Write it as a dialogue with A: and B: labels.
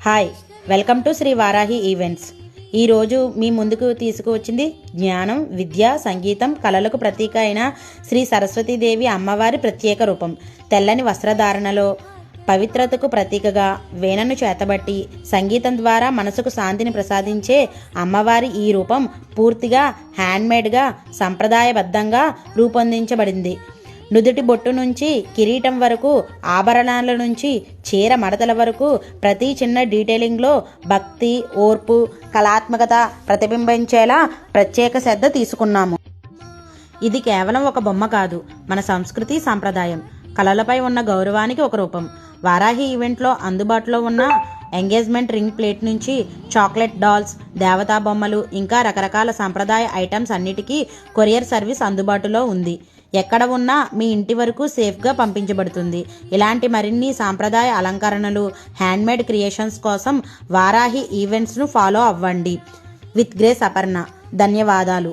A: Hi, welcome to Shri Varahi events. ఈరోజు మీ ముందుకు తీసుకువచ్చింది జ్ఞానం, విద్య, సంగీతం, కళలకు ప్రతీక అయిన శ్రీ సరస్వతీదేవి అమ్మవారి ప్రత్యేక రూపం. తెల్లని వస్త్రధారణలో పవిత్రతకు ప్రతీకగా వేణను చేతబట్టి సంగీతం ద్వారా మనసుకు శాంతిని ప్రసాదించే అమ్మవారి ఈ రూపం పూర్తిగా హ్యాండ్మేడ్గా సంప్రదాయబద్ధంగా రూపొందించబడింది. నుదుటి బొట్టు నుంచి కిరీటం వరకు, ఆభరణాల నుంచి చీర మడతల వరకు ప్రతి చిన్న డీటెయిలింగ్లో భక్తి, ఓర్పు, కళాత్మకత ప్రతిబింబించేలా ప్రత్యేక శ్రద్ధ తీసుకున్నాము. ఇది కేవలం ఒక బొమ్మ కాదు, మన సంస్కృతి, సాంప్రదాయం, కళలపై ఉన్న గౌరవానికి ఒక రూపం. వారాహి ఈవెంట్లో అందుబాటులో ఉన్న ఎంగేజ్మెంట్ రింగ్ ప్లేట్ నుంచి చాక్లెట్ డాల్స్, దేవతా బొమ్మలు, ఇంకా రకరకాల సాంప్రదాయ ఐటమ్స్ అన్నిటికీ కొరియర్ సర్వీస్ అందుబాటులో ఉంది. ఎక్కడ ఉన్నా మీ ఇంటి వరకు సేఫ్గా పంపించబడుతుంది. ఇలాంటి మరిన్ని సాంప్రదాయ అలంకరణలు, హ్యాండ్మేడ్ క్రియేషన్స్ కోసం వారాహి ఈవెంట్స్ను ఫాలో అవ్వండి. With grace Aparna. ధన్యవాదాలు.